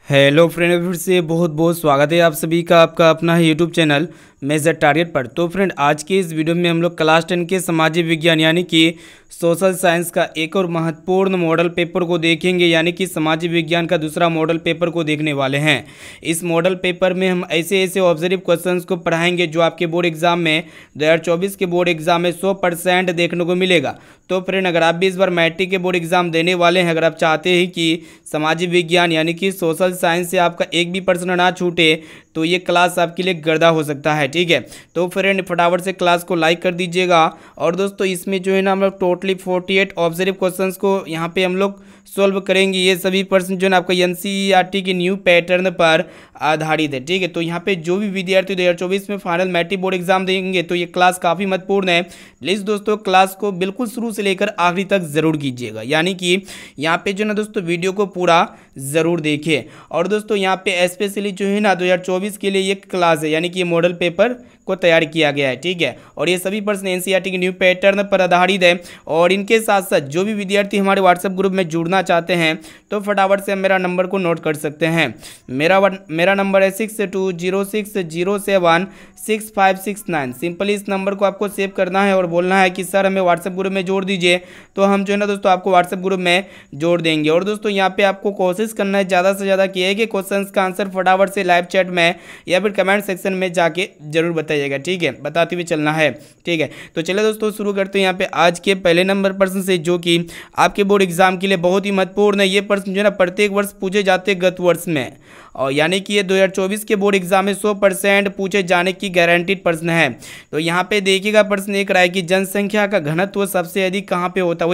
Hello friend, फिर से बहुत बहुत स्वागत है आप सभी का आपका अपना है यूट्यूब चैनल मेजर टारगेट पर। तो फ्रेंड, आज के इस वीडियो में हम लोग क्लास 10 के सामाजिक विज्ञान यानी कि सोशल साइंस का एक और महत्वपूर्ण मॉडल पेपर को देखेंगे, यानी कि सामाजिक विज्ञान का दूसरा मॉडल पेपर को देखने वाले हैं। इस मॉडल पेपर में हम ऐसे ऐसे ऑब्जर्व क्वेश्चंस को पढ़ाएंगे जो आपके बोर्ड एग्जाम में 2024 के बोर्ड एग्जाम में 100% देखने को मिलेगा। तो फ्रेंड, अगर आप भी इस बार मैट्रिक के बोर्ड एग्जाम देने वाले हैं, अगर आप चाहते हैं कि सामाजिक विज्ञान यानी कि सोशल साइंस से आपका एक भी प्रश्न ना छूटे, तो ये क्लास आपके लिए गर्दा हो सकता है। ठीक है, तो फ्रेंड फटाफट से क्लास को लाइक कर दीजिएगा। और दोस्तों, इसमें जो है ना हम लोग टोटली 48 ऑब्जर्व क्वेश्चंस को यहाँ पे हम लोग सॉल्व करेंगे। ये सभी प्रश्न जो है ना आपका एनसीईआरटी के न्यू पैटर्न पर आधारित है। ठीक है, तो यहाँ पे जो भी विद्यार्थी 2024 में फाइनल मैट्रिक बोर्ड एग्जाम देंगे तो ये क्लास काफ़ी महत्वपूर्ण है। प्लीज़ दोस्तों, क्लास को बिल्कुल शुरू से लेकर आखिरी तक ज़रूर कीजिएगा, यानी कि यहाँ पे जो है ना दोस्तों वीडियो को पूरा ज़रूर देखिए। और दोस्तों, यहाँ पे स्पेशली जो है ना 2024 के लिए ये क्लास है, यानी कि ये मॉडल पेपर को तैयार किया गया है। ठीक है, और ये सभी प्रश्न एनसीईआरटी के न्यू पैटर्न पर आधारित है। और इनके साथ साथ जो भी विद्यार्थी हमारे व्हाट्सएप ग्रुप में जुड़ना चाहते हैं तो फटाफट से मेरा नंबर को नोट कर सकते हैं। मेरा नंबर है 6206076569। सिंपली इस नंबर को आपको सेव करना है और बोलना है कि सर हमें व्हाट्सएप ग्रुप में जोड़ दीजिए, तो हम जो है ना दोस्तों आपको व्हाट्सएप ग्रुप में जोड़ देंगे। और दोस्तों, यहाँ पे आपको कोशिश करना है ज़्यादा से ज़्यादा कि एक क्वेश्चन का आंसर फटाफट से लाइव चैट में या फिर कमेंट सेक्शन में जाके जरूर बताइएगा। ठीक है, बताते हुए चलना है। ठीक है, तो चलिए दोस्तों शुरू करते हैं यहाँ पे आज के पहले नंबर प्रश्न से, जो कि आपके बोर्ड एग्जाम के लिए बहुत ही महत्वपूर्ण है। ये प्रश्न जो है ना प्रत्येक वर्ष पूछे जाते हैं गत वर्ष में, और यानी कि ये 2024 के बोर्ड एग्जाम में 100% पूछे जाने की गारंटीड प्रश्न है। तो यहाँ पे देखिएगा, प्रश्न एक रहा है कि जनसंख्या का घनत्व सबसे अधिक कहाँ पे होता है,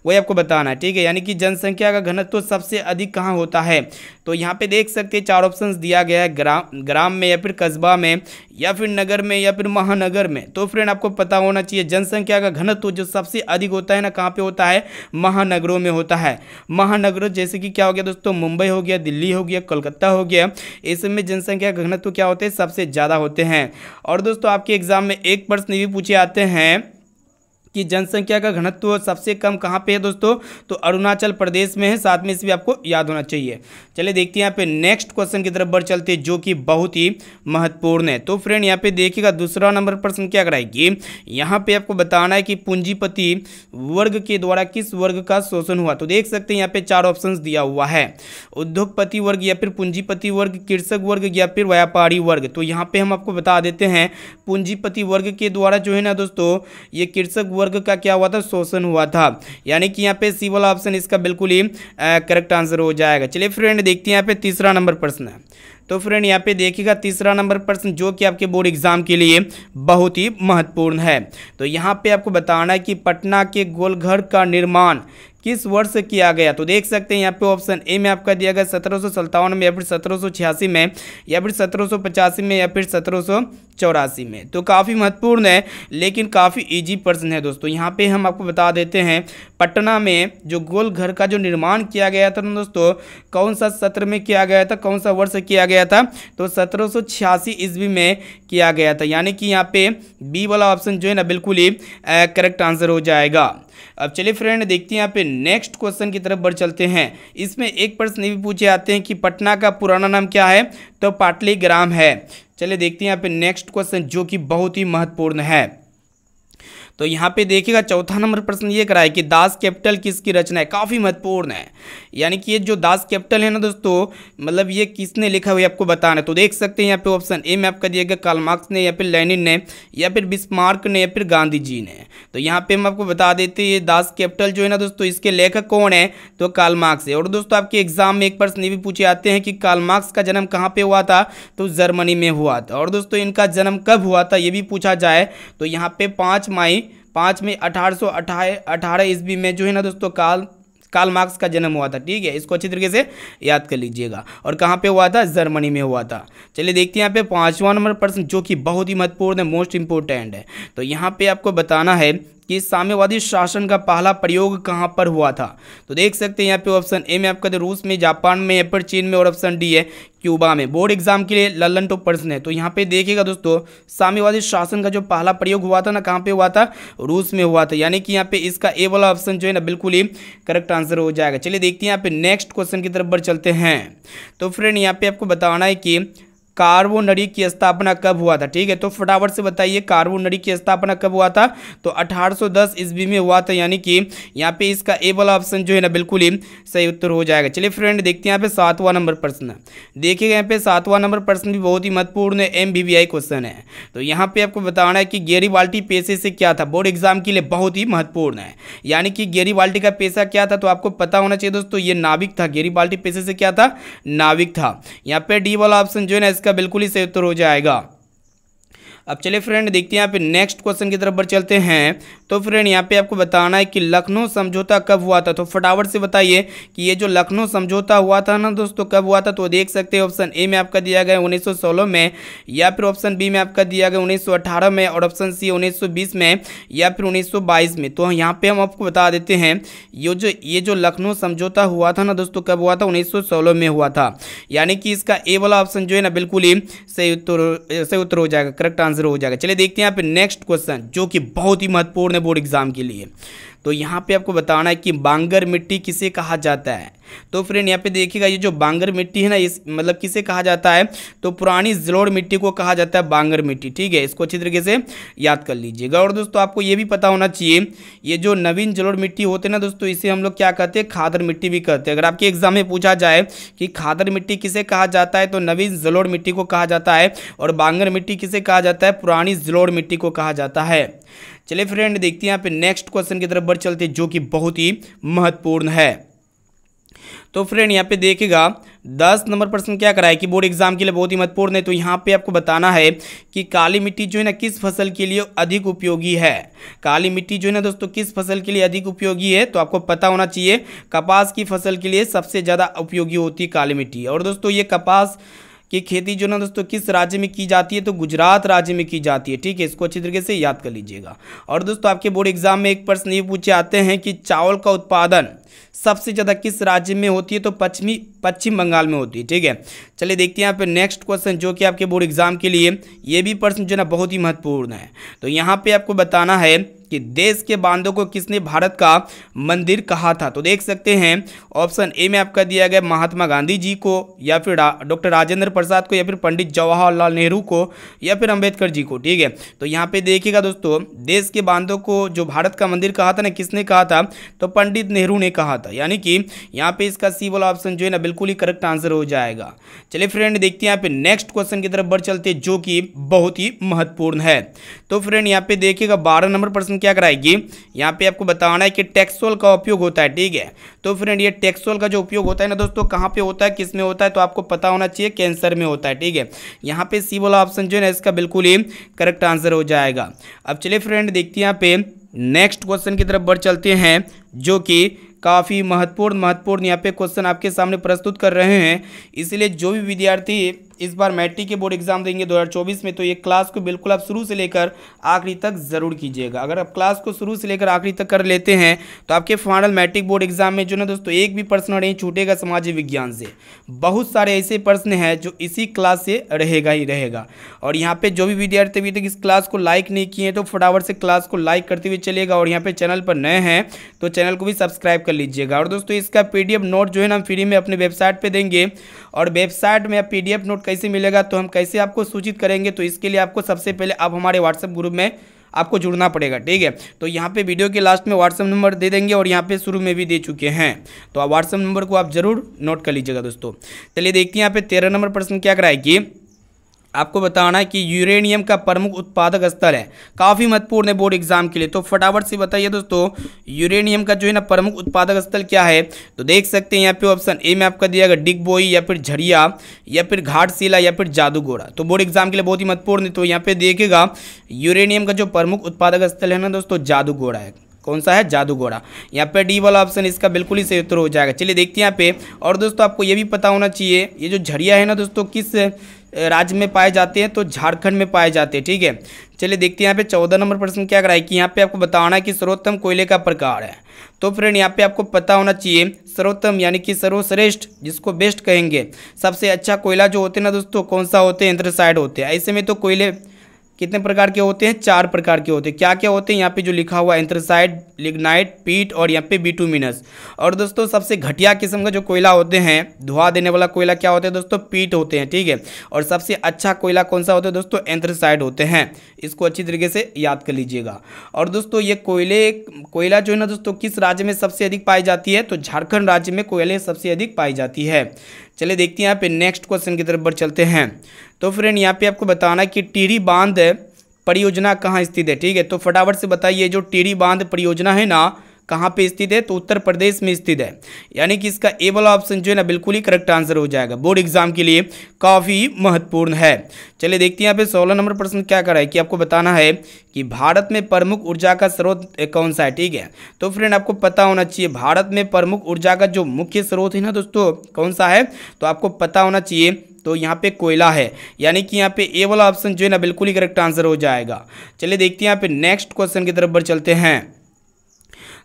वही आपको बताना है। ठीक है, यानी कि जनसंख्या का घनत्व सबसे अधिक कहाँ होता है। तो यहाँ पे देख सकते हैं 4 ऑप्शंस दिया गया है, ग्राम में या फिर कस्बा में या फिर नगर में या फिर महानगर में। तो फ्रेंड, आपको पता होना चाहिए जनसंख्या का घनत्व जो सबसे अधिक होता है ना, कहाँ पे होता है, महानगरों में होता है। महानगरों जैसे कि क्या हो गया दोस्तों, मुंबई हो गया, दिल्ली हो गया, कोलकाता हो गया, इसमें जनसंख्या का घनत्व क्या होते हैं, सबसे ज़्यादा होते हैं। और दोस्तों, आपके एग्जाम में एक प्रश्न भी पूछे आते हैं कि जनसंख्या का घनत्व सबसे कम कहाँ पे है दोस्तों, तो अरुणाचल प्रदेश में है। साथ में इसे भी आपको याद होना चाहिए। चलिए देखते हैं यहाँ पे नेक्स्ट क्वेश्चन की तरफ बढ़ चलते हैं, जो कि बहुत ही महत्वपूर्ण है। तो फ्रेंड, यहाँ पे देखिएगा दूसरा नंबर प्रश्न क्या कराएगी, यहाँ पे आपको बताना है कि पूंजीपति वर्ग के द्वारा किस वर्ग का शोषण हुआ। तो देख सकते हैं यहाँ पे 4 ऑप्शन दिया हुआ है, उद्योगपति वर्ग या फिर पूंजीपति वर्ग, कृषक वर्ग या फिर व्यापारी वर्ग। तो यहाँ पे हम आपको बता देते हैं पूंजीपति वर्ग के द्वारा जो है ना दोस्तों ये कृषक वर्ग का क्या हुआ था, शोषण हुआ था। यानी कि यहाँ पे सी वाला ऑप्शन इसका बिल्कुल ही करेक्ट आंसर हो जाएगा। चलिए फ्रेंड, देखते हैं यहाँ पे तीसरा नंबर प्रश्न है। तो फ्रेंड, यहाँ पे देखिएगा तीसरा नंबर प्रश्न, जो कि आपके बोर्ड एग्जाम के लिए बहुत ही महत्वपूर्ण है। तो यहाँ पे आपको बताना है कि पटना के गोलघर का निर्माण किस वर्ष किया गया। तो देख सकते हैं यहाँ पे ऑप्शन ए में आपका दिया गया 1757 में या फिर 1786 में या फिर 1785 में या फिर 1784 में। तो काफ़ी महत्वपूर्ण है लेकिन काफ़ी इजी प्रश्न है दोस्तों। यहाँ पे हम आपको बता देते हैं पटना में जो गोल घर का जो निर्माण किया गया था ना दोस्तों, कौन सा सत्र में किया गया था, कौन सा वर्ष किया गया था, तो 1786 ईस्वी में किया गया था। यानी कि यहाँ पे बी वाला ऑप्शन जो है ना बिल्कुल ही करेक्ट आंसर हो जाएगा। अब चलिए फ्रेंड, देखते हैं यहाँ पे नेक्स्ट क्वेश्चन की तरफ बढ़ चलते हैं। इसमें एक प्रश्न भी पूछे आते हैं कि पटना का पुराना नाम क्या है, तो पाटलीग्राम है। चलिए देखते हैं यहाँ पे नेक्स्ट क्वेश्चन, जो कि बहुत ही महत्वपूर्ण है। तो यहाँ पे देखिएगा चौथा नंबर प्रश्न ये कराए कि दास कैपिटल किसकी रचना है। काफ़ी महत्वपूर्ण है, यानी कि ये जो दास कैपिटल है ना दोस्तों, मतलब ये किसने लिखा हुआ है आपको बताना है। तो देख सकते हैं यहाँ पे ऑप्शन ए में आपका दिया गया कार्ल मार्क्स ने या फिर लेनिन ने या फिर बिस्मार्क ने या फिर गांधी जी ने। तो यहाँ पे हम आपको बता देते हैं ये दास कैपिटल जो है ना दोस्तों, इसके लेखक कौन है, तो कार्ल मार्क्स है। और दोस्तों, आपके एग्जाम में एक प्रश्न ये भी पूछे आते हैं कि कार्ल मार्क्स का जन्म कहाँ पे हुआ था, तो जर्मनी में हुआ था। और दोस्तों, इनका जन्म कब हुआ था ये भी पूछा जाए तो यहाँ पे 5 मई 1818 ईस्वी में जो है ना दोस्तों कार्ल मार्क्स का जन्म हुआ था। ठीक है, इसको अच्छी तरीके से याद कर लीजिएगा। और कहाँ पे हुआ था, जर्मनी में हुआ था। चलिए देखते हैं यहाँ पे 5वां नंबर प्रश्न, जो कि बहुत ही महत्वपूर्ण है, मोस्ट इंपोर्टेंट है। तो यहाँ पे आपको बताना है कि साम्यवादी शासन का पहला प्रयोग कहाँ पर हुआ था। तो देख सकते हैं यहाँ पे ऑप्शन ए में आपका रूस में, जापान में या फिर चीन में, और ऑप्शन डी है क्यूबा में। बोर्ड एग्जाम के लिए लल्लन टॉप प्रश्न है। तो यहाँ पे देखिएगा दोस्तों, साम्यवादी शासन का जो पहला प्रयोग हुआ था ना, कहाँ पे हुआ था, रूस में हुआ था। यानी कि यहाँ पे इसका ए वाला ऑप्शन जो है ना बिल्कुल ही करेक्ट आंसर हो जाएगा। चलिए देखते हैं यहाँ पे नेक्स्ट क्वेश्चन की तरफ बढ़ चलते हैं। तो फ्रेंड यहाँ पे आपको बताना है कि कार्बोनरी की स्थापना कब हुआ था। ठीक है, तो फटाफट से बताइए कार्बोनरी की स्थापना कब हुआ था। तो 1810 ईस्वी में हुआ था। यानी कि यहाँ पे इसका ए वाला ऑप्शन जो है ना बिल्कुल ही सही उत्तर हो जाएगा। चलिए फ्रेंड देखते हैं यहाँ पे 7वां नंबर प्रश्न। देखिएगा यहाँ पे 7वां नंबर प्रश्न भी बहुत ही महत्वपूर्ण है, MBBI क्वेश्चन है। तो यहाँ पे आपको बताना है कि गैरीबाल्टी पेशे से क्या था। बोर्ड एग्जाम के लिए बहुत ही महत्वपूर्ण है। यानी कि गैरीबाल्टी का पेशा क्या था, तो आपको पता होना चाहिए दोस्तों, ये नाविक था। गैरीबाल्टी पेशे से क्या था, नाविक था। यहाँ पे डी वाला ऑप्शन जो है ना इसका बिल्कुल ही सही उत्तर हो जाएगा। अब चलिए फ्रेंड देखते हैं यहाँ पे नेक्स्ट क्वेश्चन की तरफ बढ़ चलते हैं। तो फ्रेंड यहाँ पे आपको बताना है कि लखनऊ समझौता कब हुआ था। तो फटाफट से बताइए कि ये जो लखनऊ समझौता हुआ था ना दोस्तों, कब हुआ था। तो देख सकते हैं ऑप्शन ए में आपका दिया गया 1916 में, या फिर ऑप्शन बी में आपका दिया गया 1918 में, और ऑप्शन सी 1920 में, या फिर 1922 में। तो यहाँ पे हम आपको बता देते हैं ये जो लखनऊ समझौता हुआ था ना दोस्तों, कब हुआ था, 1916 में हुआ था। यानी कि इसका ए वाला ऑप्शन जो है ना बिल्कुल ही सही उत्तर हो जाएगा, करेक्ट आंसर हो जाएगा। चलिए देखते हैं यहाँ पे नेक्स्ट क्वेश्चन जो कि बहुत ही महत्वपूर्ण है बोर्ड एग्जाम के लिए। तो यहाँ पे आपको बताना है कि बांगर मिट्टी किसे कहा जाता है। तो फ्रेंड यहाँ पे देखिएगा, ये जो बांगर मिट्टी है ना, इस मतलब किसे कहा जाता है, तो पुरानी जलोढ़ मिट्टी को कहा जाता है बांगर मिट्टी। ठीक है, इसको अच्छी तरीके से याद कर लीजिएगा। और दोस्तों आपको ये भी पता होना चाहिए, ये जो नवीन जलोढ़ मिट्टी होते हैं ना दोस्तों, इसे हम लोग क्या कहते हैं, खादर मिट्टी भी कहते हैं। अगर आपके एग्जाम में पूछा जाए कि खादर मिट्टी किसे कहा जाता है, तो नवीन जलोढ़ मिट्टी को कहा जाता है, और बांगर मिट्टी किसे कहा जाता है, पुरानी जलोढ़ मिट्टी को कहा जाता है। चलिए फ्रेंड देखते हैं यहाँ पे नेक्स्ट क्वेश्चन की तरफ बढ़ चलते हैं जो कि बहुत ही महत्वपूर्ण है। तो फ्रेंड यहाँ पे देखिएगा 10 नंबर प्रश्न क्या कराए कि बोर्ड एग्जाम के लिए बहुत ही महत्वपूर्ण है। तो यहाँ पे आपको बताना है कि काली मिट्टी जो है ना किस फसल के लिए अधिक उपयोगी है। काली मिट्टी जो है ना दोस्तों किस फसल के लिए अधिक उपयोगी है, तो आपको पता होना चाहिए कपास की फसल के लिए सबसे ज़्यादा उपयोगी होती है काली मिट्टी। और दोस्तों ये कपास की खेती जो ना दोस्तों किस राज्य में की जाती है, तो गुजरात राज्य में की जाती है। ठीक है, इसको अच्छी तरीके से याद कर लीजिएगा। और दोस्तों आपके बोर्ड एग्जाम में एक प्रश्न ये पूछे आते हैं कि चावल का उत्पादन सबसे ज़्यादा किस राज्य में होती है, तो पश्चिम बंगाल में होती है। ठीक है, चलिए देखते हैं यहाँ पे नेक्स्ट क्वेश्चन जो कि आपके बोर्ड एग्जाम के लिए ये भी प्रश्न जो है ना बहुत ही महत्वपूर्ण है। तो यहाँ पे आपको बताना है कि देश के बांधों को किसने भारत का मंदिर कहा था। तो देख सकते हैं ऑप्शन ए में आपका दिया गया महात्मा गांधी जी को, या फिर डॉक्टर राजेंद्र प्रसाद को, या फिर पंडित जवाहरलाल नेहरू को, या फिर अंबेडकर जी को। ठीक है, तो यहाँ पे देखिएगा दोस्तों, देश के बांधों को जो भारत का मंदिर कहा था ना, किसने कहा था, तो पंडित नेहरू ने कहा था। यानी कि यहाँ पे इसका सी वाला ऑप्शन जो है ना बिल्कुल ही करेक्ट आंसर हो जाएगा। चलिए फ्रेंड देखते हैं यहाँ पे नेक्स्ट क्वेश्चन की तरफ बढ़ चलते जो कि बहुत ही महत्वपूर्ण है। तो फ्रेंड यहाँ पे देखिएगा 12 नंबर प्रश्न क्या कराएगी, यहाँ पे आपको बताना है कि टैक्सोल का उपयोग होता है। ठीक है, तो फ्रेंड ये टैक्सोल का जो उपयोग होता है ना दोस्तों, कहाँ पे होता है, किस में होता है, तो आपको पता होना चाहिए कैंसर में होता है। ठीक है, यहाँ पे सी वाला ऑप्शन जो है ना इसका बिल्कुल ही करेक्ट आंसर हो जाएगा। अब चलिए फ्रेंड देखते हैं यहाँ पे नेक्स्ट क्वेश्चन की तरफ बढ़ चलते हैं जो कि काफ़ी महत्वपूर्ण यहाँ पे क्वेश्चन आपके सामने प्रस्तुत कर रहे हैं। इसलिए जो भी विद्यार्थी इस बार मैट्रिक के बोर्ड एग्जाम देंगे 2024 में, तो ये क्लास को बिल्कुल आप शुरू से लेकर आखिरी तक ज़रूर कीजिएगा। अगर आप क्लास को शुरू से लेकर आखिरी तक कर लेते हैं तो आपके फाइनल मैट्रिक बोर्ड एग्जाम में जो ना दोस्तों एक भी प्रश्न नहीं छूटेगा सामाजिक विज्ञान से। बहुत सारे ऐसे प्रश्न हैं जो इसी क्लास से रहेगा ही रहेगा। और यहाँ पे जो भी विद्यार्थी अभी तक इस क्लास को लाइक नहीं किए तो फटाफट से क्लास को लाइक करते हुए चलेगा। और यहाँ पे चैनल पर नए हैं तो चैनल को भी सब्सक्राइब कर लीजिएगा। और दोस्तों इसका PDF नोट जो है ना हम फ्री में अपने वेबसाइट पर देंगे। और वेबसाइट में PDF नोट कैसे मिलेगा, तो हम कैसे आपको सूचित करेंगे, तो इसके लिए आपको सबसे पहले आप हमारे व्हाट्सएप ग्रुप में आपको जुड़ना पड़ेगा। ठीक है, तो यहाँ पे वीडियो के लास्ट में व्हाट्सएप नंबर दे देंगे और यहाँ पे शुरू में भी दे चुके हैं, तो आप व्हाट्सएप नंबर को आप जरूर नोट कर लीजिएगा दोस्तों। चलिए देखते हैं यहाँ पे 13 नंबर प्रश्न क्या कराएगी, आपको बताना है कि यूरेनियम का प्रमुख उत्पादक स्थल है। काफ़ी महत्वपूर्ण है बोर्ड एग्जाम के लिए, तो फटाफट से बताइए दोस्तों यूरेनियम का जो है ना प्रमुख उत्पादक स्थल क्या है। तो देख सकते हैं यहाँ पे ऑप्शन ए में आपका दिया गया डिगबोई, या फिर झरिया, या फिर घाटशिला, या फिर जादूगोड़ा। तो बोर्ड एग्जाम के लिए बहुत ही महत्वपूर्ण है। तो यहाँ पे देखिएगा यूरेनियम का जो प्रमुख उत्पादक स्थल है ना दोस्तों जादूगोड़ा है। कौन सा है, जादूगोड़ा। यहाँ पे डी वाला ऑप्शन इसका बिल्कुल ही सही उत्तर हो जाएगा। चलिए देखते हैं यहाँ पे। और दोस्तों आपको ये भी पता होना चाहिए ये जो झरिया है ना दोस्तों किस राज्य में पाए जाते हैं, तो झारखंड में पाए जाते हैं। ठीक है, चलिए देखते हैं यहाँ पे 14 नंबर प्रश्न क्या कराए कि यहाँ पे आपको बताना है कि सर्वोत्तम कोयले का प्रकार है। तो फ्रेंड यहाँ पे आपको पता होना चाहिए सर्वोत्तम यानी कि सर्वश्रेष्ठ, जिसको बेस्ट कहेंगे, सबसे अच्छा कोयला जो होते हैं ना दोस्तों, कौन सा होते हैं? एंथ्रासाइड होते हैं। ऐसे में तो कोयले कितने प्रकार के होते हैं? 4 प्रकार के होते हैं। क्या क्या होते हैं यहाँ पे जो लिखा हुआ है? एंथ्रासाइड, लिग्नाइट, पीट और यहाँ पे बिटुमिनस। और दोस्तों सबसे घटिया किस्म का जो कोयला होते हैं, धुआं देने वाला कोयला, क्या होते हैं दोस्तों? पीट होते हैं। ठीक है, और सबसे अच्छा कोयला कौन सा होता है दोस्तों? एंथ्रासाइड होते हैं। इसको अच्छी तरीके से याद कर लीजिएगा। और दोस्तों ये कोयला जो है ना दोस्तों, किस राज्य में सबसे अधिक पाई जाती है? तो झारखंड राज्य में कोयले सबसे अधिक पाई जाती है। चलिए देखते हैं यहाँ पे नेक्स्ट क्वेश्चन की तरफ बढ़ चलते हैं। तो फ्रेंड यहाँ पे आपको बताना है कि टिहरी बांध परियोजना कहाँ स्थित है। ठीक है, तो फटाफट से बताइए, जो टिहरी बांध परियोजना है ना, कहाँ पे स्थित है? तो उत्तर प्रदेश में स्थित है। यानी कि इसका ए वाला ऑप्शन जो है ना बिल्कुल ही करेक्ट आंसर हो जाएगा। बोर्ड एग्जाम के लिए काफ़ी महत्वपूर्ण है। चलिए देखते हैं यहाँ पे 16 नंबर प्रश्न क्या कर रहा है कि आपको बताना है कि भारत में प्रमुख ऊर्जा का स्रोत कौन सा है। ठीक है, तो फ्रेंड आपको पता होना चाहिए भारत में प्रमुख ऊर्जा का जो मुख्य स्रोत है ना दोस्तों, कौन सा है? तो आपको पता होना चाहिए, तो यहाँ पे कोयला है। यानी कि यहाँ पे ए वाला ऑप्शन जो है ना बिल्कुल ही करेक्ट आंसर हो जाएगा। चलिए देखते हैं यहाँ पे नेक्स्ट क्वेश्चन की तरफ बढ़ चलते हैं।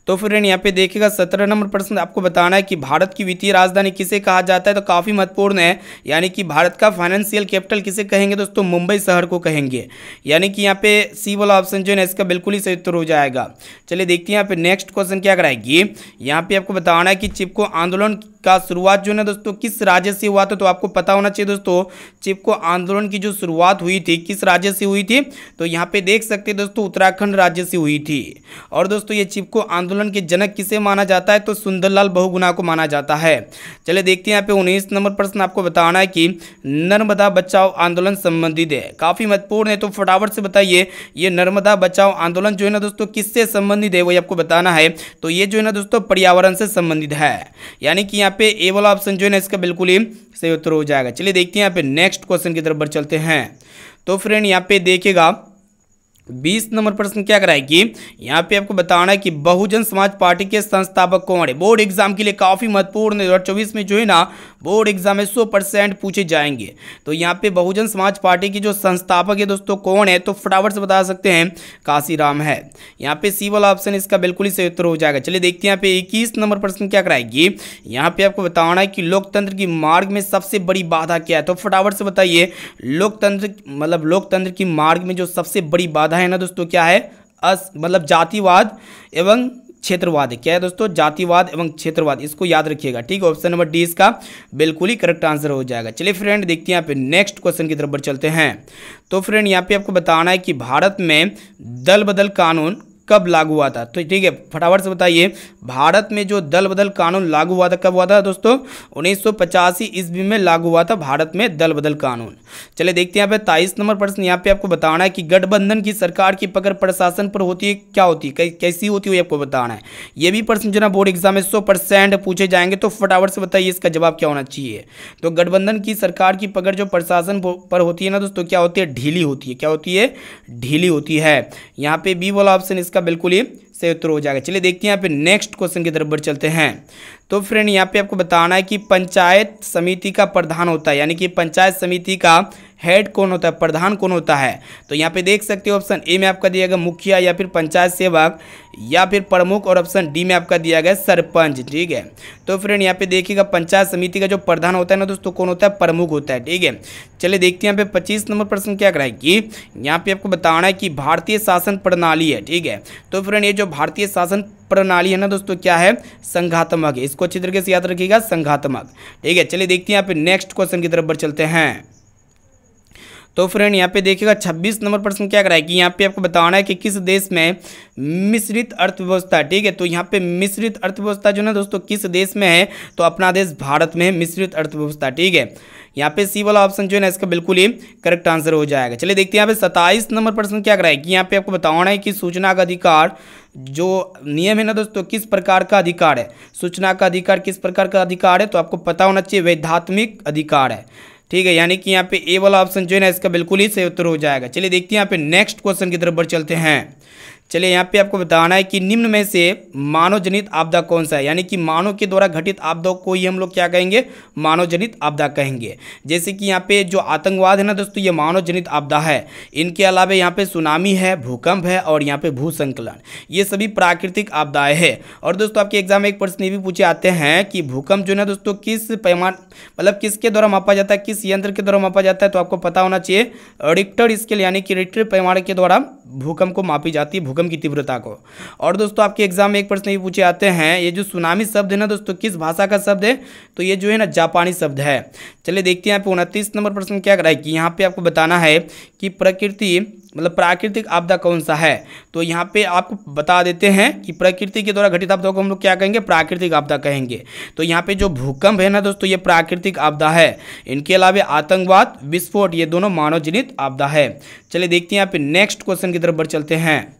तो फ्रेंड यहाँ पे देखिएगा 17 नंबर प्रश्न आपको बताना है कि भारत की वित्तीय राजधानी किसे कहा जाता है। तो काफ़ी महत्वपूर्ण है। यानी कि भारत का फाइनेंशियल कैपिटल किसे कहेंगे दोस्तों? मुंबई शहर को कहेंगे। यानी कि यहाँ पे सी वाला ऑप्शन जो है ना इसका बिल्कुल ही सही उत्तर हो जाएगा। चलिए देखते हैं यहाँ पे नेक्स्ट क्वेश्चन क्या कराएगी। यहाँ पे आपको बताना है कि चिपको आंदोलन का शुरुआत जो है ना दोस्तों किस राज्य से हुआ था। तो आपको पता होना चाहिए दोस्तों, चिपको आंदोलन की जो शुरुआत हुई थी किस राज्य से हुई थी? तो यहाँ पे देख सकते हैं दोस्तों, उत्तराखंड राज्य से हुई थी। और दोस्तों ये चिपको आंदोलन के जनक किसे माना जाता है? तो सुंदरलाल बहुगुणा को माना जाता है। चलिए देखते हैं यहाँ पे 19 नंबर प्रश्न आपको बताना है कि नर्मदा बचाओ आंदोलन संबंधित है। काफी महत्वपूर्ण है, तो फटाफट से बताइए ये नर्मदा बचाओ आंदोलन जो है ना दोस्तों किससे संबंधित है, वही आपको बताना है। तो ये जो है ना दोस्तों पर्यावरण से संबंधित है। यानी कि यहाँ पे ए वाला ऑप्शन जो है ना इसका बिल्कुल ही सही उत्तर हो जाएगा। चलिए देखते हैं यहाँ पे नेक्स्ट क्वेश्चन की तरफ बढ़ चलते हैं। तो फ्रेंड यहाँ पे देखिएगा 20 नंबर प्रश्न क्या कराएगी। यहाँ पे आपको बताना है कि बहुजन समाज पार्टी के संस्थापक कौन है। बोर्ड एग्जाम के लिए काफी महत्वपूर्ण है। 2024 में जो है ना बोर्ड एग्जाम में 100% पूछे जाएंगे। तो यहाँ पे बहुजन समाज पार्टी की जो संस्थापक है दोस्तों कौन है? तो फटाफट से बता सकते हैं, काशीराम है। यहाँ पे सी वाला ऑप्शन इसका बिल्कुल ही सही उत्तर हो जाएगा। चलिए देखते हैं यहाँ पे 21 नंबर प्रश्न क्या कराएगी। यहाँ पे आपको बताना है कि लोकतंत्र की मार्ग में सबसे बड़ी बाधा क्या है। तो फटाफट से बताइए, लोकतंत्र की मार्ग में जो सबसे बड़ी बाधा है ना दोस्तों क्या है? जातिवाद एवं क्षेत्रवाद है। क्या है दोस्तों? जातिवाद एवं क्षेत्रवाद। इसको याद रखिएगा। ठीक है, ऑप्शन नंबर डी इसका बिल्कुल ही करेक्ट आंसर हो जाएगा। चलिए फ्रेंड देखते हैं यहाँ पे नेक्स्ट क्वेश्चन की तरफ बढ़ चलते हैं। तो फ्रेंड यहाँ पे आपको बताना है कि भारत में दल बदल कानून कब लागू हुआ था। तो ठीक है, फटाफट से बताइए भारत में जो दल बदल कानून लागू हुआ था कब हुआ था दोस्तों? 1985 ईस्वी में लागू हुआ था भारत में दल बदल कानून। चलिए देखते हैं यहाँ पे 23 नंबर प्रश्न। यहाँ पे आपको बताना है कि गठबंधन की सरकार की पकड़ प्रशासन पर होती है, क्या होती है, कैसी होती है, आपको बताना है। ये भी प्रश्न जो ना बोर्ड एग्जाम में 100% पूछे जाएंगे। तो फटाफट से बताइए इसका जवाब क्या होना चाहिए। तो गठबंधन की सरकार की पकड़ जो प्रशासन पर होती है ना दोस्तों, क्या होती है? ढीली होती है। क्या होती है? ढीली होती है। यहाँ पे बी वाला ऑप्शन इसका बिल्कुल ही सही उत्तर हो जाएगा। चलिए देखते हैं यहाँ पे नेक्स्ट क्वेश्चन की तरफ बढ़ चलते हैं। तो फ्रेंड यहाँ पे आपको बताना है कि पंचायत समिति का प्रधान होता है, यानी कि पंचायत समिति का हेड कौन होता है, प्रधान कौन होता है। तो यहाँ पे देख सकते हो ऑप्शन ए में आपका दिया गया मुखिया या फिर पंचायत सेवक या फिर प्रमुख, और ऑप्शन डी में आपका दिया गया सरपंच। ठीक है, तो फ्रेंड यहाँ पे देखिएगा पंचायत समिति का जो प्रधान होता है ना दोस्तों कौन होता है? प्रमुख होता है। ठीक है, चलिए देखते हैं यहाँ पे 25 नंबर प्रश्न क्या कराएगी। यहाँ पे आपको बताना है कि भारतीय शासन प्रणाली है। ठीक है, तो फ्रेंड ये जो भारतीय शासन प्रणाली है ना दोस्तों क्या है? संघात्मक है। इसको अच्छी तरीके से याद रखिएगा, संघात्मक। ठीक है, चलिए देखते हैं यहाँ पे नेक्स्ट क्वेश्चन की तरफ बढ़ चलते हैं। तो फ्रेंड यहाँ पे देखिएगा 26 नंबर प्रश्न क्या कराएगी। यहाँ पे आपको बताना है कि किस देश में मिश्रित अर्थव्यवस्था। ठीक है, तो यहाँ पे मिश्रित अर्थव्यवस्था जो ना दोस्तों किस देश में है? तो अपना देश भारत में मिश्रित अर्थव्यवस्था। ठीक है, यहाँ पे सी वाला ऑप्शन जो है ना इसका बिल्कुल ही करेक्ट आंसर हो जाएगा। चलिए देखते हैं यहाँ पे 27 नंबर प्रश्न क्या कराएगी। यहाँ पे आपको बताना है कि सूचना का अधिकार जो नियम है ना दोस्तों किस प्रकार का अधिकार है। सूचना का अधिकार किस प्रकार का अधिकार है? तो आपको पता होना चाहिए वैधात्मिक अधिकार है। ठीक है, यानी कि यहाँ पे ए वाला ऑप्शन जो है ना इसका बिल्कुल ही सही उत्तर हो जाएगा। चलिए देखते हैं यहाँ पे नेक्स्ट क्वेश्चन की तरफ बढ़ चलते हैं। चलिए यहाँ पे आपको बताना है कि निम्न में से मानव जनित आपदा कौन सा है, यानी कि मानव के द्वारा घटित आपदा को ही हम लोग क्या कहेंगे, मानव जनित आपदा कहेंगे। जैसे कि यहाँ पे जो आतंकवाद है ना दोस्तों, ये मानव जनित आपदा है। इनके अलावा यहाँ पे सुनामी है, भूकंप है और यहाँ पे भूसंकलन, ये सभी प्राकृतिक आपदाएं हैं। और दोस्तों आपके एग्जाम में एक प्रश्न ये भी पूछे आते हैं कि भूकंप जो है ना दोस्तों किस पैमान मतलब किसके द्वारा मापा जाता है, किस यंत्र के द्वारा मापा जाता है, तो आपको पता होना चाहिए रिक्टर स्केल यानी कि रिक्टर पैमाने के द्वारा भूकंप को मापी जाती है, भूकंप की तीव्रता को। और दोस्तों आपके एग्जाम में एक प्रश्न ये पूछे आते हैं, ये जो सुनामी शब्द है ना दोस्तों किस भाषा का शब्द है, तो ये जो है ना जापानी शब्द है। चलिए देखते हैं यहाँ पे 29 नंबर प्रश्न क्या कराए कि यहाँ पे आपको बताना है कि प्रकृति मतलब प्राकृतिक आपदा कौन सा है। तो यहाँ पे आपको बता देते हैं कि प्रकृति के द्वारा घटित आपदा को हम लोग क्या कहेंगे, प्राकृतिक आपदा कहेंगे। तो यहाँ पे जो भूकंप है ना दोस्तों ये प्राकृतिक आपदा है। इनके अलावा आतंकवाद, विस्फोट, ये दोनों मानव जनित आपदा है। चलिए देखते हैं यहाँ पे नेक्स्ट क्वेश्चन की तरफ बढ़ चलते हैं।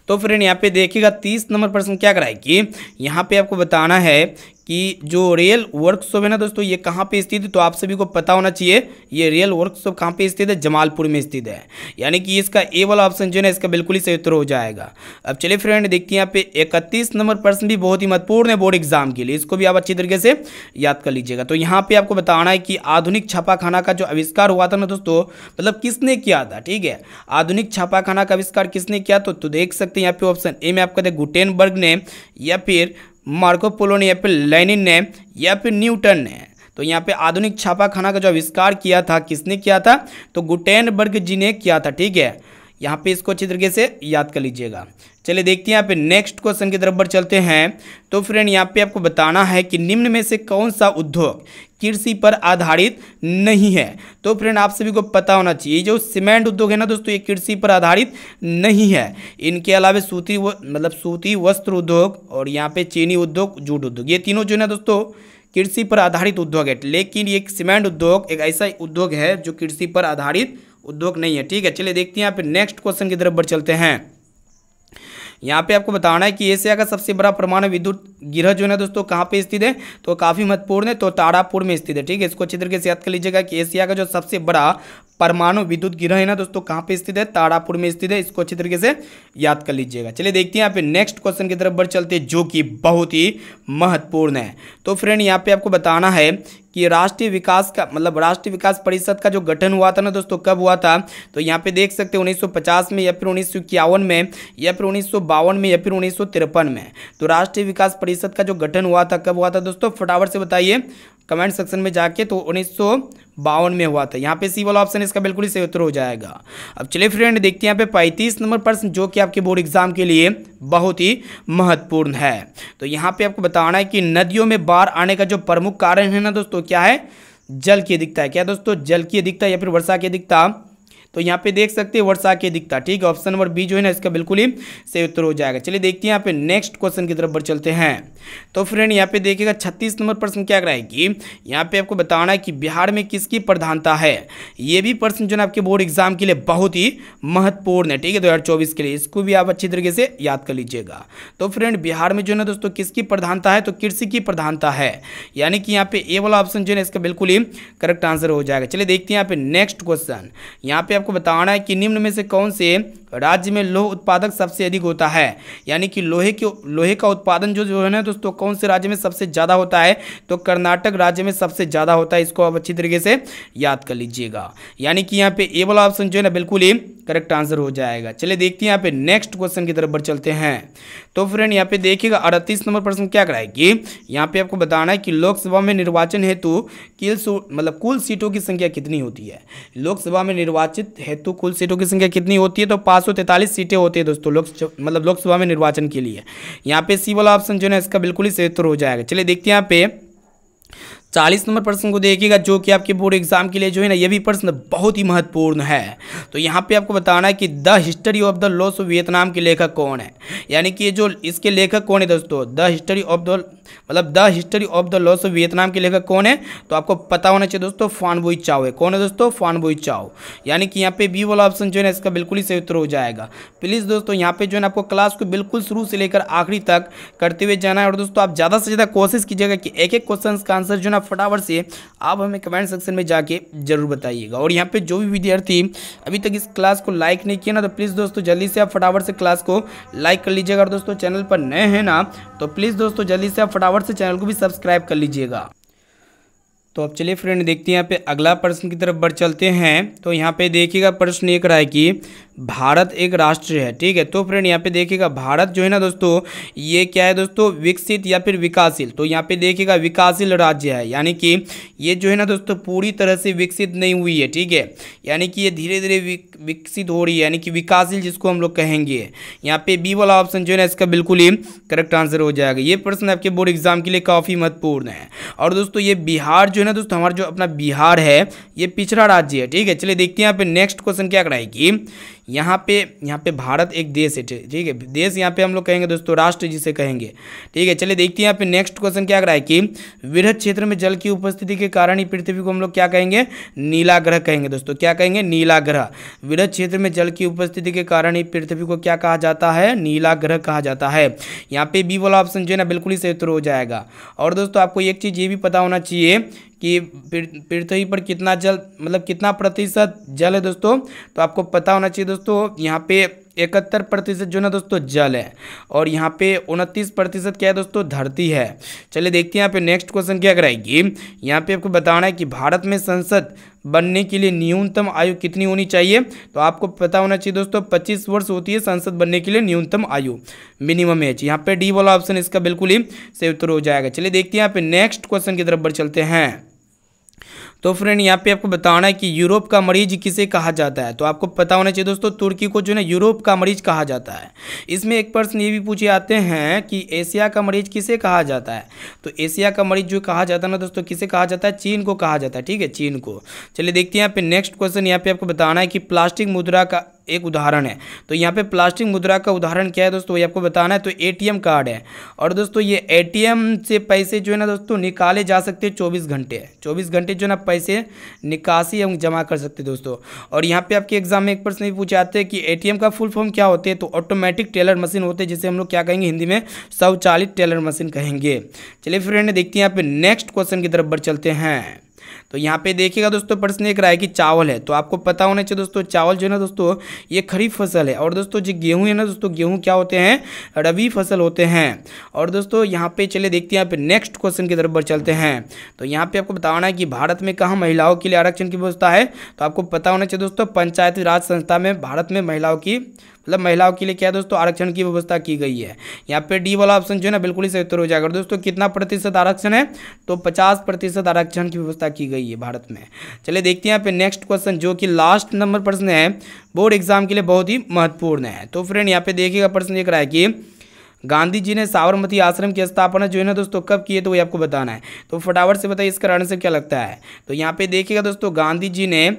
तो फ्रेंड यहाँ पे देखिएगा 30 नंबर प्रश्न क्या कराए कि यहाँ पे आपको बताना है कि जो रियल वर्कशॉप है ना दोस्तों ये कहाँ पे स्थित है, तो आप सभी को पता होना चाहिए ये रियल वर्कशॉप कहाँ पे स्थित है, जमालपुर में स्थित है। यानी कि इसका ए वाला ऑप्शन जो है ना इसका बिल्कुल ही सही उत्तर हो जाएगा। अब चलिए फ्रेंड देखते हैं यहाँ पे 31 नंबर प्रश्न भी बहुत ही महत्वपूर्ण है बोर्ड एग्जाम के लिए, इसको भी आप अच्छी तरीके से याद कर लीजिएगा। तो यहाँ पे आपको बताना है कि आधुनिक छापाखाना का जो आविष्कार हुआ था ना दोस्तों, मतलब किसने किया था, ठीक है, आधुनिक छापाखाना का आविष्कार किसने किया, तो देख सकते हैं यहाँ पे ऑप्शन ए में आपका थे गुटेनबर्ग ने, या फिर मार्को पोलो ने, या फिर लेनिन ने, या फिर न्यूटन ने। तो यहाँ पे आधुनिक छापाखाना का जो आविष्कार किया था किसने किया था, तो गुटेनबर्ग जी ने किया था, ठीक है। यहाँ पे इसको अच्छी तरीके से याद कर लीजिएगा। चलिए देखते हैं यहाँ पे नेक्स्ट क्वेश्चन की तरफ बढ़ चलते हैं। तो फ्रेंड यहाँ पे आपको बताना है कि निम्न में से कौन सा उद्योग कृषि पर आधारित नहीं है। तो फ्रेंड आप सभी को पता होना चाहिए जो सीमेंट उद्योग है ना दोस्तों ये कृषि पर आधारित नहीं है। इनके अलावा सूती वस्त्र उद्योग और यहाँ पे चीनी उद्योग, जूट उद्योग, ये तीनों जो है ना दोस्तों कृषि पर आधारित उद्योग है। लेकिन ये सीमेंट उद्योग एक ऐसा उद्योग है जो कृषि पर आधारित उद्योग नहीं है, ठीक है। चलिए देखते हैं यहाँ पे नेक्स्ट क्वेश्चन की तरफ बढ़ चलते हैं। यहाँ पे आपको बताना है कि एशिया का सबसे बड़ा परमाणु विद्युत गिरह जो है ना दोस्तों कहाँ पे स्थित है, तो काफ़ी महत्वपूर्ण है, तो तारापुर में स्थित है, ठीक है। इसको अच्छी तरीके से याद कर लीजिएगा कि एशिया का जो सबसे बड़ा परमाणु विद्युत गिरह है ना दोस्तों कहाँ पे स्थित है, तारापुर में स्थित है। इसको अच्छी तरीके से याद कर लीजिएगा। चलिए देखते हैं यहाँ पे नेक्स्ट क्वेश्चन की तरफ बढ़ चलते हैं जो कि बहुत ही महत्वपूर्ण है। तो फ्रेंड यहाँ पे आपको बताना है कि राष्ट्रीय विकास परिषद का जो गठन हुआ था ना दोस्तों कब हुआ था, तो यहाँ पे देख सकते हैं 1950 में, या फिर 1951 में, या फिर 1952 में, या फिर 1953 में। तो राष्ट्रीय विकास परिषद का जो गठन हुआ था कब हुआ था दोस्तों, फटाफट से बताइए कमेंट सेक्शन में जाके। तो 1952 में हुआ था। यहाँ पे सी वाला ऑप्शन इसका बिल्कुल ही सही उत्तर हो जाएगा। अब चलिए फ्रेंड देखते हैं यहाँ पे 35 नंबर प्रश्न जो कि आपके बोर्ड एग्जाम के लिए बहुत ही महत्वपूर्ण है। तो यहाँ पे आपको बताना है कि नदियों में बाढ़ आने का जो प्रमुख कारण है ना दोस्तों क्या है, जल की अधिकता है। क्या दोस्तों, जल की अधिकता या फिर वर्षा की अधिकता। तो यहाँ पे देख सकते हैं वर्षा की अधिकता, ठीक है। ऑप्शन नंबर बी जो है ना इसका बिल्कुल ही सही उत्तर हो जाएगा। चलिए देखते हैं यहाँ पे नेक्स्ट क्वेश्चन की तरफ बढ़ चलते हैं। तो फ्रेंड यहाँ पे देखिएगा 36 नंबर प्रश्न क्या कराएगी, यहाँ पे आपको बताना है कि बिहार में किसकी प्रधानता है। ये भी प्रश्न जो है आपके बोर्ड एग्जाम के लिए बहुत ही महत्वपूर्ण है, ठीक है, 2024 के लिए। इसको भी आप अच्छी तरीके से याद कर लीजिएगा। तो फ्रेंड बिहार में जो है ना दोस्तों किसकी प्रधानता है, तो कृषि की प्रधानता है। यानी कि यहाँ पे ए वाला ऑप्शन जो है इसका बिल्कुल ही करेक्ट आंसर हो जाएगा। चलिए देखते हैं यहाँ पे नेक्स्ट क्वेश्चन। यहाँ पे आपको बताना है कि निम्न में से कौन से राज्य में लौह उत्पादक सबसे अधिक होता है। यानी कि लोहे का उत्पादन जो है ना दोस्तों कौन से राज्य में सबसे ज़्यादा होता है, तो कर्नाटक राज्य में सबसे ज़्यादा होता है। इसको आप अच्छी तरीके से याद कर लीजिएगा। यानी कि यहाँ पे ए वाला ऑप्शन जो है ना बिल्कुल ही करेक्ट आंसर हो जाएगा। चलिए देखते हैं यहाँ पे नेक्स्ट क्वेश्चन की तरफ बढ़ चलते हैं। तो फ्रेंड यहाँ पे देखिएगा 38 नंबर प्रश्न क्या कराएगी, यहाँ पे आपको बताना है कि लोकसभा में निर्वाचन हेतु कुल सीटों की संख्या कितनी होती है। लोकसभा में निर्वाचित हेतु कुल सीटों की संख्या कितनी होती है, तो 543 सीटें होती है दोस्तों लोकसभा में निर्वाचन के लिए। यहाँ पे सी वाला ऑप्शन जो है इसका बिल्कुल ही सही उत्तर हो जाएगा। चलिए देखते हैं यहाँ पे 40 नंबर प्रश्न को देखिएगा जो कि आपके बोर्ड एग्जाम के लिए जो है ना ये भी प्रश्न बहुत ही महत्वपूर्ण है। तो यहाँ पे आपको बताना है कि the history of the loss of Vietnam के लेखक कौन है। यानी कि ये जो इसके लेखक कौन है दोस्तों, the history of the loss of Vietnam के लेखक कौन है, तो आपको पता होना चाहिए दोस्तों फान बुई चाओ है। कौन है दोस्तों, फान बुई चाओ। यानी कि यहाँ पे बी वाला ऑप्शन जो है इसका बिल्कुल ही सही उत्तर हो जाएगा। प्लीज़ दोस्तों यहाँ पे जो है ना आपको क्लास को बिल्कुल शुरू से लेकर आखिरी तक करते हुए जाना है। और दोस्तों आप ज़्यादा से ज़्यादा कोशिश कीजिएगा कि एक एक क्वेश्चन का आंसर जो है ना फटाफट से आप हमें कमेंट सेक्शन में जाके जरूर बताइएगा। और यहाँ पे जो भी विद्यार्थी अभी तक इस क्लास को लाइक नहीं किया ना, तो प्लीज़ दोस्तों जल्दी से आप फटाफट से क्लास को लाइक कर लीजिएगा। और दोस्तों चैनल पर नए हैं ना, तो प्लीज़ दोस्तों जल्दी से आप फटाफट से चैनल को भी सब्सक्राइब कर लीजिएगा। तो अब चलिए फ्रेंड देखते हैं यहाँ पे अगला प्रश्न की तरफ बढ़ चलते हैं। तो यहाँ पे देखिएगा प्रश्न एक रहा है कि भारत एक राष्ट्र है, ठीक है। तो फ्रेंड यहाँ पे देखिएगा भारत जो है ना दोस्तों, ये क्या है दोस्तों, विकसित या फिर विकासशील। तो यहाँ पे देखिएगा विकासशील राज्य है, यानी कि ये जो है ना दोस्तों पूरी तरह से विकसित नहीं हुई है, ठीक है। यानी कि ये धीरे धीरे विकसित हो रही है, यानी कि विकासशील जिसको हम लोग कहेंगे। यहाँ पे बी वाला ऑप्शन जो है ना इसका बिल्कुल ही करेक्ट आंसर हो जाएगा। ये प्रश्न आपके बोर्ड एग्जाम के लिए काफ़ी महत्वपूर्ण है। और दोस्तों ये बिहार जो है ना दोस्तों, हमारा जो अपना बिहार है ये पिछड़ा राज्य है, ठीक है। चलिए देखते हैं यहाँ पे नेक्स्ट क्वेश्चन क्या कराएगी। यहाँ पे भारत एक देश है, ठीक है। देश यहाँ पे हम लोग कहेंगे दोस्तों राष्ट्र जिसे कहेंगे, ठीक है। चलिए देखते हैं यहाँ पे नेक्स्ट क्वेश्चन क्या कराए कि वृहद क्षेत्र में जल की उपस्थिति के कारण ही पृथ्वी को हम लोग क्या कहेंगे, नीला ग्रह कहेंगे दोस्तों। क्या कहेंगे, नीला ग्रह। वृहद क्षेत्र में जल की उपस्थिति के कारण ही पृथ्वी को क्या कहा जाता है, नीला ग्रह कहा जाता है। यहाँ पे बी वाला ऑप्शन जो है ना बिल्कुल ही सही उत्तर हो जाएगा। और दोस्तों आपको एक चीज़ ये भी पता होना चाहिए कि पृथ्वी पर कितना जल, मतलब कितना प्रतिशत जल है दोस्तों। तो आपको पता होना चाहिए दोस्तों, यहाँ पे 71% जो ना दोस्तों जल है, और यहाँ पे 29% क्या है दोस्तों, धरती है। चलिए देखते हैं यहाँ पे नेक्स्ट क्वेश्चन क्या कराएगी। यहाँ पे आपको बताना है कि भारत में संसद बनने के लिए न्यूनतम आयु कितनी होनी चाहिए। तो आपको पता होना चाहिए दोस्तों 25 वर्ष होती है संसद बनने के लिए न्यूनतम आयु, मिनिमम एज। यहाँ पे डी वाला ऑप्शन इसका बिल्कुल ही सही उत्तर हो जाएगा। चलिए देखते हैं यहाँ पे नेक्स्ट क्वेश्चन की तरफ बढ़ चलते हैं। तो फ्रेंड यहाँ पे आपको बताना है कि यूरोप का मरीज किसे कहा जाता है। तो आपको पता होना चाहिए दोस्तों तुर्की को जो है ना यूरोप का मरीज कहा जाता है। इसमें एक प्रश्न ये भी पूछे जाते हैं कि एशिया का मरीज किसे कहा जाता है। तो एशिया का मरीज जो कहा जाता है ना दोस्तों, किसे कहा जाता है, चीन को कहा जाता है, ठीक है, चीन को। चलिए देखते हैं यहाँ पे नेक्स्ट क्वेश्चन। यहाँ पे आपको बताना है कि प्लास्टिक मुद्रा का एक उदाहरण है। तो यहाँ पे प्लास्टिक मुद्रा का उदाहरण क्या है दोस्तों, ये आपको बताना है। तो एटीएम कार्ड है। और दोस्तों ये एटीएम से पैसे जो है ना दोस्तों निकाले जा सकते हैं 24 घंटे जो है ना पैसे निकासी एवं जमा कर सकते हैं दोस्तों। और यहाँ पे आपके एग्जाम में एक प्रश्न भी पूछे जाते हैं कि एटीएम का फुल फॉर्म क्या होते हैं। तो ऑटोमेटिक टेलर मशीन होते हैं, जिसे हम लोग क्या कहेंगे हिंदी में, स्वचालित टेलर मशीन कहेंगे। चलिए फ्रेंड देखते हैं यहाँ पे नेक्स्ट क्वेश्चन की तरफ बढ़ चलते हैं। तो यहाँ पे देखिएगा दोस्तों प्रश्न एक रहा है कि चावल है। तो आपको पता होना चाहिए दोस्तों चावल जो है ना दोस्तों ये खरीफ फसल है। और दोस्तों जो गेहूं है ना दोस्तों, गेहूं क्या होते हैं, रबी फसल होते हैं। और दोस्तों यहाँ पे चले देखते हैं यहाँ पे नेक्स्ट क्वेश्चन की तरफ बढ़ चलते हैं। तो यहाँ पे आपको बताना है कि भारत में कहाँ महिलाओं के लिए आरक्षण की व्यवस्था है। तो आपको पता होना चाहिए दोस्तों पंचायती राज संस्था में भारत में महिलाओं की, मतलब महिलाओं के लिए क्या है दोस्तों, आरक्षण की व्यवस्था की गई है। यहाँ पे डी वाला ऑप्शन जो है ना बिल्कुल ही सही उत्तर हो जाएगा। और दोस्तों कितना प्रतिशत आरक्षण है, तो 50% आरक्षण की व्यवस्था की गई है भारत में। चलिए देखते हैं यहाँ पे नेक्स्ट क्वेश्चन, जो कि लास्ट नंबर प्रश्न है, बोर्ड एग्जाम के लिए बहुत ही महत्वपूर्ण है। तो फ्रेंड यहाँ पे देखिएगा प्रश्न एक रहा है कि गांधी जी ने साबरमती आश्रम की स्थापना जो है ना दोस्तों कब की है। तो वही आपको बताना है। तो फटाफट से बताइए इसका आंसर क्या लगता है। तो यहाँ पे देखिएगा दोस्तों गांधी जी ने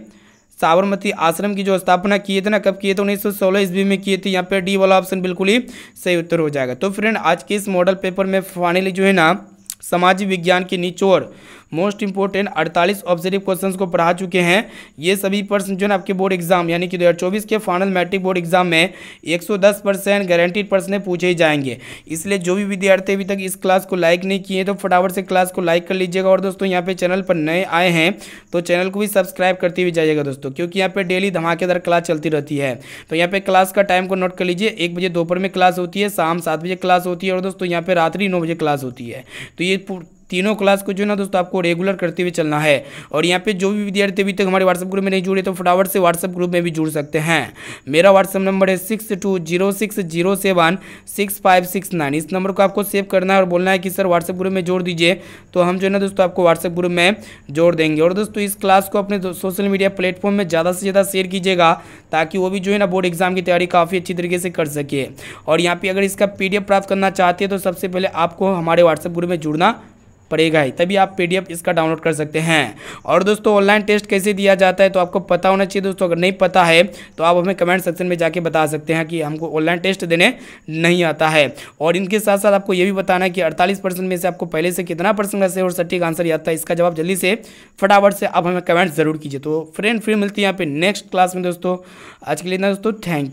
साबरमती आश्रम की जो स्थापना किए थे ना, कब किए थे, 1916 ईस्वी में किए थे। यहाँ पे डी वाला ऑप्शन बिल्कुल ही सही उत्तर हो जाएगा। तो फ्रेंड आज के इस मॉडल पेपर में फाइनली जो है ना सामाजिक विज्ञान के निचोड़ मोस्ट इंपोर्टेंट 48 ऑब्जेक्टिव क्वेश्चंस को पढ़ा चुके हैं। ये सभी प्रश्न जो है आपके बोर्ड एग्जाम यानी कि 2024 के फाइनल मैट्रिक बोर्ड एग्जाम में 110% गारंटीड प्रश्न पूछे ही जाएंगे। इसलिए जो भी विद्यार्थी अभी तक इस क्लास को लाइक नहीं किए तो फटाफट से क्लास को लाइक कर लीजिएगा। और दोस्तों यहाँ पे चैनल पर नए आए हैं तो चैनल को भी सब्सक्राइब करते हुए जाइएगा दोस्तों, क्योंकि यहाँ पे डेली धमाकेदार क्लास चलती रहती है। तो यहाँ पे क्लास का टाइम को नोट कर लीजिए। 1 बजे दोपहर में क्लास होती है, शाम 7 बजे क्लास होती है, और दोस्तों यहाँ पे रात्रि 9 बजे क्लास होती है। तो ये तीनों क्लास को जो है ना दोस्तों आपको रेगुलर करते हुए चलना है। और यहाँ पे जो भी विद्यार्थी अभी तक हमारे व्हाट्सएप ग्रुप में नहीं जुड़े तो फटाफट से व्हाट्सएप ग्रुप में भी जुड़ सकते हैं। मेरा व्हाट्सएप नंबर है 6206076569। इस नंबर को आपको सेव करना है और बोलना है कि सर व्हाट्सएप ग्रुप में जोड़ दीजिए, तो हम जो है ना दोस्तों आपको व्हाट्सएप ग्रुप में जोड़ देंगे। और दोस्तों इस क्लास को अपने सोशल मीडिया प्लेटफॉर्म में ज़्यादा से ज़्यादा शेयर कीजिएगा, ताकि वो भी जो है ना बोर्ड एग्जाम की तैयारी काफ़ी अच्छी तरीके से कर सके। और यहाँ पे अगर इसका PDF प्राप्त करना चाहते हैं तो सबसे पहले आपको हमारे व्हाट्सएप ग्रुप में जुड़ना पड़ेगा ही, तभी आप PDF इसका डाउनलोड कर सकते हैं। और दोस्तों ऑनलाइन टेस्ट कैसे दिया जाता है तो आपको पता होना चाहिए दोस्तों। अगर नहीं पता है तो आप हमें कमेंट सेक्शन में जाके बता सकते हैं कि हमको ऑनलाइन टेस्ट देने नहीं आता है। और इनके साथ साथ आपको ये भी बताना है कि 48% में से आपको पहले से कितना % का सही और सटीक आंसर आता है। इसका जवाब जल्दी से फटाफट से आप हमें कमेंट जरूर कीजिए। तो फ्रेंड फिर मिलती है यहाँ पे नेक्स्ट क्लास में दोस्तों। आज के लिए ना दोस्तों थैंक यू।